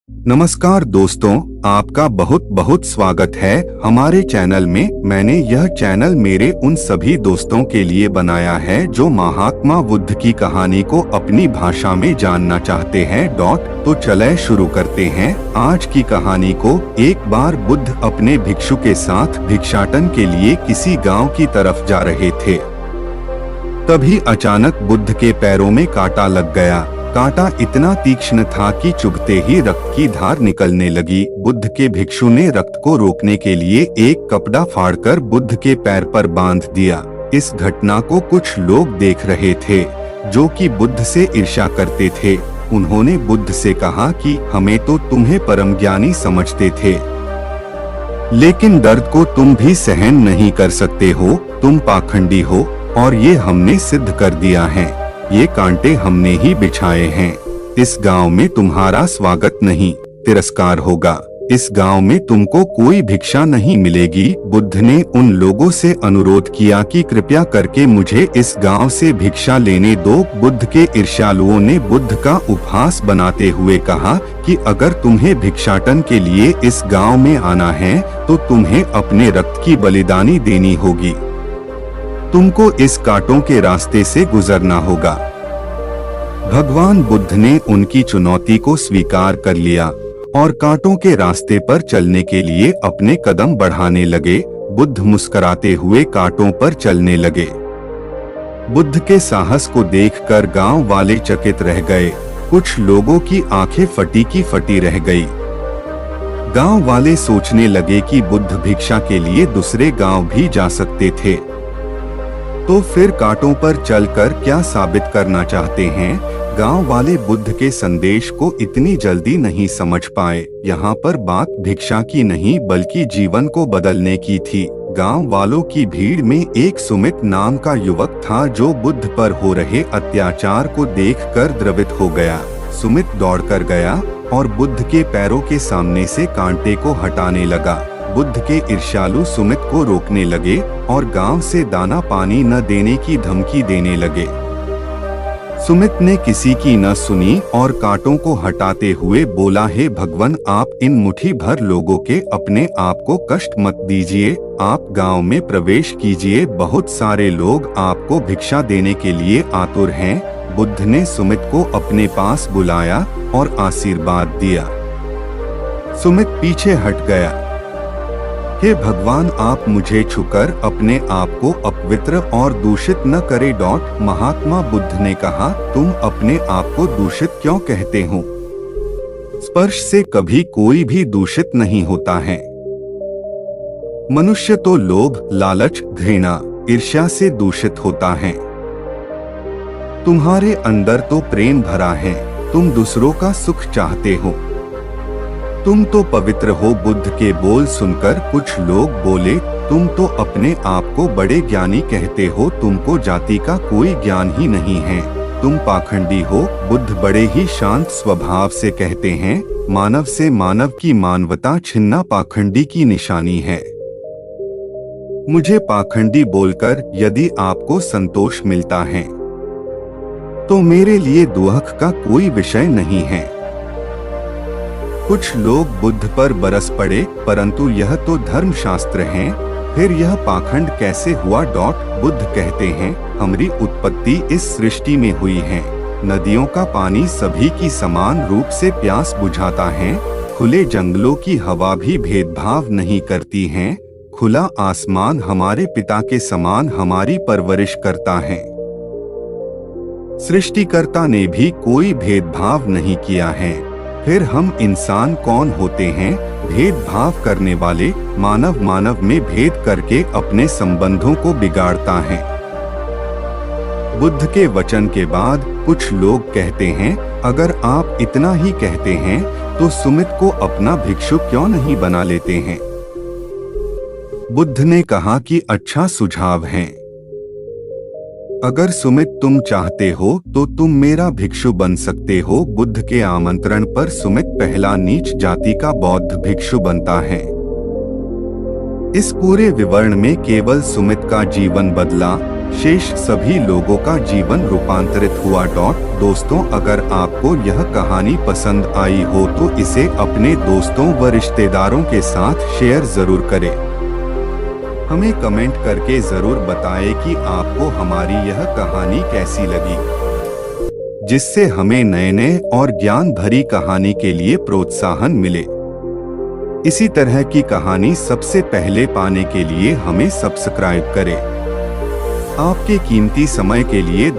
नमस्कार दोस्तों, आपका बहुत बहुत स्वागत है हमारे चैनल में। मैंने यह चैनल मेरे उन सभी दोस्तों के लिए बनाया है जो महात्मा बुद्ध की कहानी को अपनी भाषा में जानना चाहते हैं। तो चले शुरू करते हैं आज की कहानी को। एक बार बुद्ध अपने भिक्षु के साथ भिक्षाटन के लिए किसी गांव की तरफ जा रहे थे। तभी अचानक बुद्ध के पैरों में कांटा लग गया। कांटा इतना तीक्ष्ण था कि चुभते ही रक्त की धार निकलने लगी। बुद्ध के भिक्षु ने रक्त को रोकने के लिए एक कपड़ा फाड़कर बुद्ध के पैर पर बांध दिया। इस घटना को कुछ लोग देख रहे थे जो कि बुद्ध से ईर्ष्या करते थे। उन्होंने बुद्ध से कहा कि हमें तो तुम्हें परम ज्ञानी समझते थे, लेकिन दर्द को तुम भी सहन नहीं कर सकते हो। तुम पाखंडी हो और ये हमने सिद्ध कर दिया है। ये कांटे हमने ही बिछाए हैं। इस गांव में तुम्हारा स्वागत नहीं, तिरस्कार होगा। इस गांव में तुमको कोई भिक्षा नहीं मिलेगी। बुद्ध ने उन लोगों से अनुरोध किया कि कृपया करके मुझे इस गांव से भिक्षा लेने दो। बुद्ध के ईर्ष्यालुओं ने बुद्ध का उपहास बनाते हुए कहा कि अगर तुम्हें भिक्षाटन के लिए इस गांव में आना है तो तुम्हें अपने रक्त की बलिदानी देनी होगी। तुमको इस कांटों के रास्ते से गुजरना होगा। भगवान बुद्ध ने उनकी चुनौती को स्वीकार कर लिया और कांटों के रास्ते पर चलने के लिए अपने कदम बढ़ाने लगे। बुद्ध मुस्कुराते हुए कांटों पर चलने लगे। बुद्ध के साहस को देखकर गांव वाले चकित रह गए। कुछ लोगों की आंखें फटी की फटी रह गई। गांव वाले सोचने लगे कि बुद्ध भिक्षा के लिए दूसरे गांव भी जा सकते थे, तो फिर कांटों पर चलकर क्या साबित करना चाहते हैं। गांव वाले बुद्ध के संदेश को इतनी जल्दी नहीं समझ पाए। यहाँ पर बात भिक्षा की नहीं बल्कि जीवन को बदलने की थी। गांव वालों की भीड़ में एक सुमित नाम का युवक था जो बुद्ध पर हो रहे अत्याचार को देखकर द्रवित हो गया। सुमित दौड़कर गया और बुद्ध के पैरों के सामने से कांटे को हटाने लगा। बुद्ध के ईर्ष्यालु सुमित को रोकने लगे और गांव से दाना पानी न देने की धमकी देने लगे। सुमित ने किसी की न सुनी और कांटों को हटाते हुए बोला, हे भगवान, आप इन मुट्ठी भर लोगों के अपने आप को कष्ट मत दीजिए। आप गांव में प्रवेश कीजिए। बहुत सारे लोग आपको भिक्षा देने के लिए आतुर हैं। बुद्ध ने सुमित को अपने पास बुलाया और आशीर्वाद दिया। सुमित पीछे हट गया। हे भगवान, आप मुझे छूकर अपने आप को अपवित्र और दूषित न करे। महात्मा बुद्ध ने कहा, तुम अपने आप को दूषित क्यों कहते हो? स्पर्श से कभी कोई भी दूषित नहीं होता है। मनुष्य तो लोभ, लालच, घृणा, ईर्ष्या से दूषित होता है। तुम्हारे अंदर तो प्रेम भरा है। तुम दूसरों का सुख चाहते हो। तुम तो पवित्र हो। बुद्ध के बोल सुनकर कुछ लोग बोले, तुम तो अपने आप को बड़े ज्ञानी कहते हो। तुमको जाति का कोई ज्ञान ही नहीं है। तुम पाखंडी हो। बुद्ध बड़े ही शांत स्वभाव से कहते हैं, मानव से मानव की मानवता छीनना पाखंडी की निशानी है। मुझे पाखंडी बोलकर यदि आपको संतोष मिलता है तो मेरे लिए दुख का कोई विषय नहीं है। कुछ लोग बुद्ध पर बरस पड़े, परंतु यह तो धर्मशास्त्र है, फिर यह पाखंड कैसे हुआ? बुद्ध कहते हैं, हमारी उत्पत्ति इस सृष्टि में हुई है। नदियों का पानी सभी की समान रूप से प्यास बुझाता है। खुले जंगलों की हवा भी भेदभाव नहीं करती है। खुला आसमान हमारे पिता के समान हमारी परवरिश करता है। सृष्टिकर्ता ने भी कोई भेदभाव नहीं किया है। फिर हम इंसान कौन होते हैं? भेदभाव करने वाले। मानव में भेद करके अपने संबंधों को बिगाड़ता है। बुद्ध के वचन के बाद कुछ लोग कहते हैं, अगर आप इतना ही कहते हैं तो सुमित को अपना भिक्षु क्यों नहीं बना लेते हैं? बुद्ध ने कहा कि अच्छा सुझाव है। अगर सुमित तुम चाहते हो तो तुम मेरा भिक्षु बन सकते हो। बुद्ध के आमंत्रण पर सुमित पहला नीच जाति का बौद्ध भिक्षु बनता है। इस पूरे विवरण में केवल सुमित का जीवन बदला शेष सभी लोगों का जीवन रूपांतरित हुआ। दोस्तों, अगर आपको यह कहानी पसंद आई हो तो इसे अपने दोस्तों व रिश्तेदारों के साथ शेयर जरूर करें। हमें कमेंट करके जरूर बताएं कि आपको हमारी यह कहानी कैसी लगी, जिससे हमें नए नए और ज्ञान भरी कहानी के लिए प्रोत्साहन मिले। इसी तरह की कहानी सबसे पहले पाने के लिए हमें सब्सक्राइब करें। आपके कीमती समय के लिए